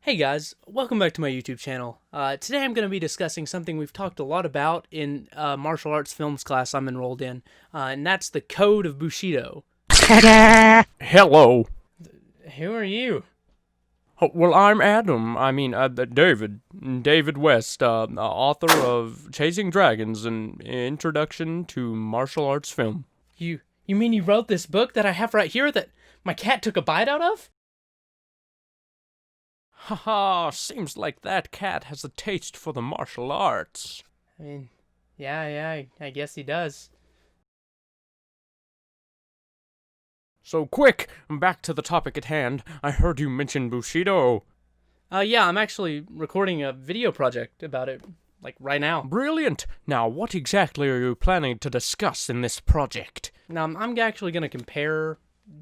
Hey guys, welcome back to my YouTube channel. Today I'm going to be discussing something we've talked a lot about in martial arts films class I'm enrolled in, and that's the Code of Bushido. Hello. Who are you? Oh, well, I'm Adam. David West, author of Chasing Dragons, an introduction to martial arts film. You mean you wrote this book that I have right here that my cat took a bite out of? Haha, seems like that cat has a taste for the martial arts. I mean, yeah, I guess he does. So quick, back to the topic at hand. I heard you mention Bushido. Yeah, I'm actually recording a video project about it, like right now. Brilliant. Now, what exactly are you planning to discuss in this project? Now, I'm actually going to compare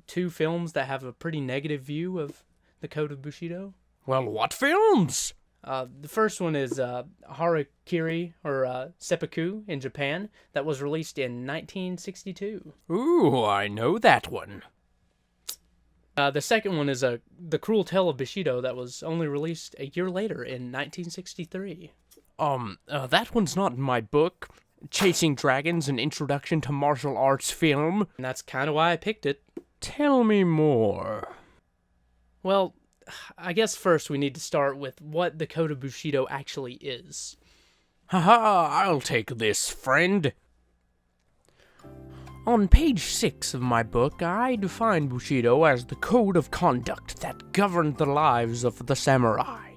two films that have a pretty negative view of the Code of Bushido. Well, what films? The first one is Harakiri, or Seppuku in Japan, that was released in 1962. Ooh, I know that one. The second one is The Cruel Tale of Bushido, that was only released a year later in 1963. That one's not in my book. Chasing Dragons, an introduction to martial arts film. And that's kind of why I picked it. Tell me more. Well, I guess first we need to start with what the Code of Bushido actually is. Haha, I'll take this, friend. On page 6 of my book, I define Bushido as the code of conduct that governed the lives of the samurai.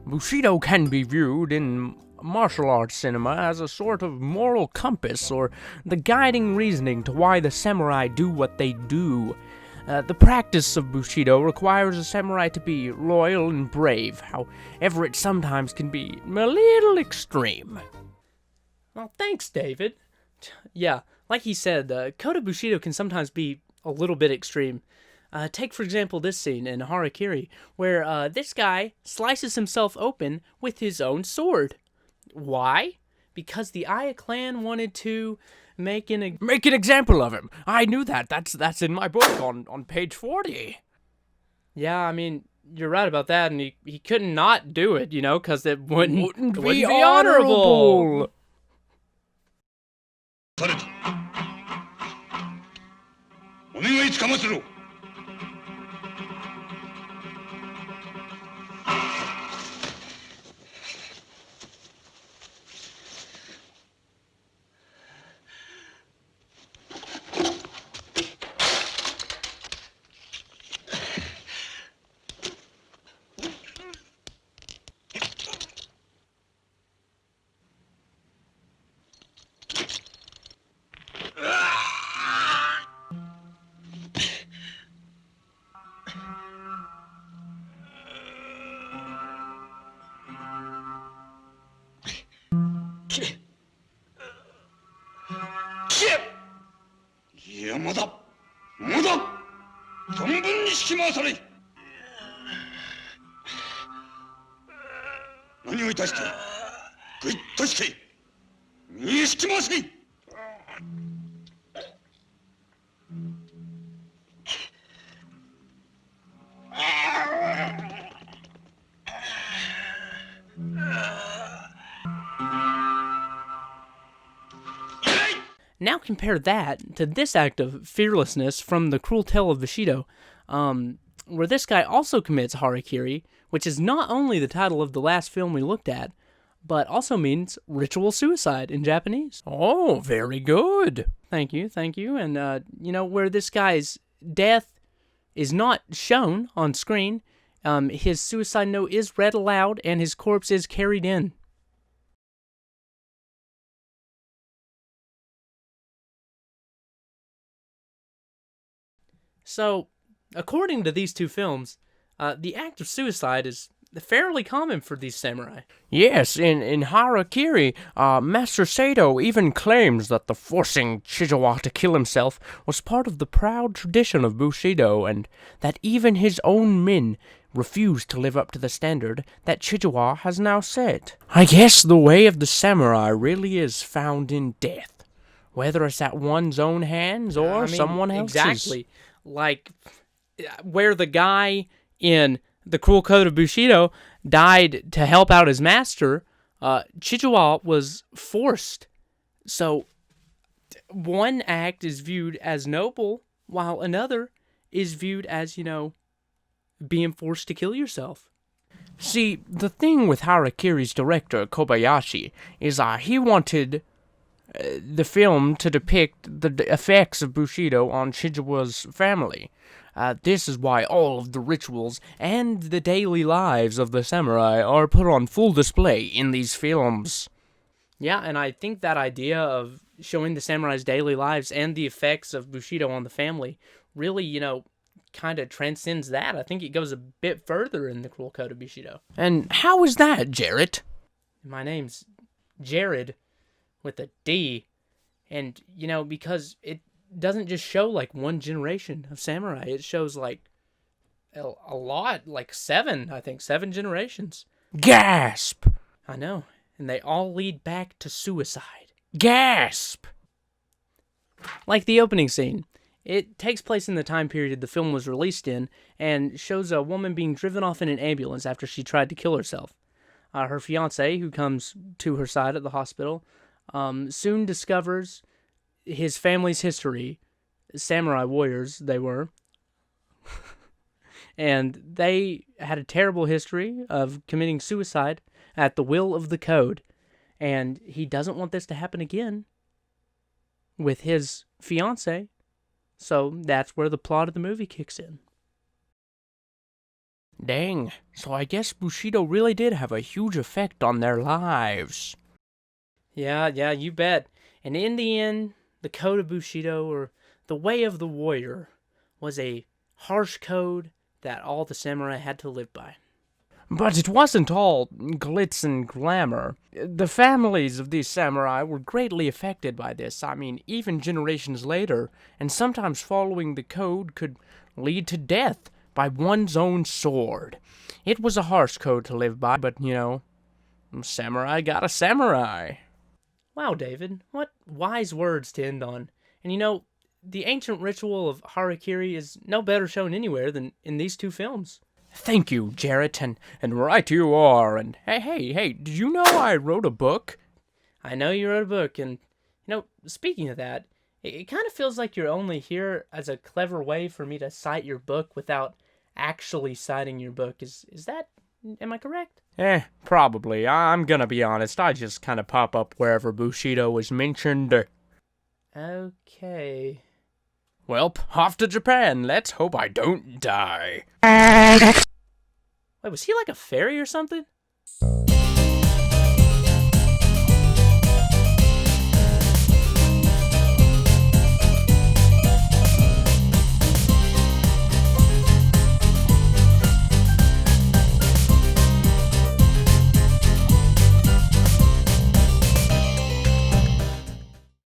Bushido can be viewed in martial arts cinema as a sort of moral compass, or the guiding reasoning to why the samurai do what they do. The practice of Bushido requires a samurai to be loyal and brave, however it sometimes can be a little extreme. Well, thanks, David. Yeah, like he said, the Code of Bushido can sometimes be a little bit extreme. Take, for example, this scene in Harakiri, where this guy slices himself open with his own sword. Why? Because the Aya clan wanted to make an example of him. I knew that. That's in my book on page 40. Yeah, I mean, you're right about that, and he couldn't not do it, you know, because it wouldn't be honorable. Now compare that to this act of fearlessness from The Cruel Tale of Bushido, where this guy also commits harakiri, which is not only the title of the last film we looked at, but also means ritual suicide in Japanese. Oh, very good. Thank you. And, where this guy's death is not shown on screen, his suicide note is read aloud, and his corpse is carried in. So, according to these two films, the act of suicide is fairly common for these samurai. Yes, in Harakiri, Master Sato even claims that the forcing Chijawa to kill himself was part of the proud tradition of Bushido, and that even his own men refused to live up to the standard that Chijawa has now set. I guess the way of the samurai really is found in death, whether it's at one's own hands or someone else's. Exactly. Like, where the guy in the cruel code of Bushido died to help out his master, Chichiwa was forced. So one act is viewed as noble, while another is viewed as, being forced to kill yourself. See, the thing with Harakiri's director, Kobayashi, is he wanted the film to depict the effects of Bushido on Shichiwa's family. This is why all of the rituals and the daily lives of the samurai are put on full display in these films. Yeah, and I think that idea of showing the samurai's daily lives and the effects of Bushido on the family really, kind of transcends that. I think it goes a bit further in the Cruel Code of Bushido. And how is that, Jarrett? My name's Jared with a D. And, because it doesn't just show like one generation of samurai, it shows like a lot, like seven generations. Gasp! I know. And they all lead back to suicide. Gasp! Like the opening scene. It takes place in the time period the film was released in and shows a woman being driven off in an ambulance after she tried to kill herself. Her fiancé, who comes to her side at the hospital, soon discovers his family's history. Samurai warriors, they were. And they had a terrible history of committing suicide at the will of the code. And he doesn't want this to happen again with his fiancé. So that's where the plot of the movie kicks in. Dang, so I guess Bushido really did have a huge effect on their lives. Yeah, you bet. And in the end, the code of Bushido, or the way of the warrior, was a harsh code that all the samurai had to live by. But it wasn't all glitz and glamour. The families of these samurai were greatly affected by this. I mean, even generations later, and sometimes following the code could lead to death by one's own sword. It was a harsh code to live by, but, samurai got a samurai. Wow, David, what wise words to end on. And the ancient ritual of harakiri is no better shown anywhere than in these two films. Thank you, Jarrett, and right you are, and hey, did you know I wrote a book? I know you wrote a book, and, speaking of that, it kind of feels like you're only here as a clever way for me to cite your book without actually citing your book. Am I correct? Probably. I'm gonna be honest, I just kind of pop up wherever Bushido was mentioned. Okay. Well, off to Japan. Let's hope I don't die. Wait, was he like a fairy or something?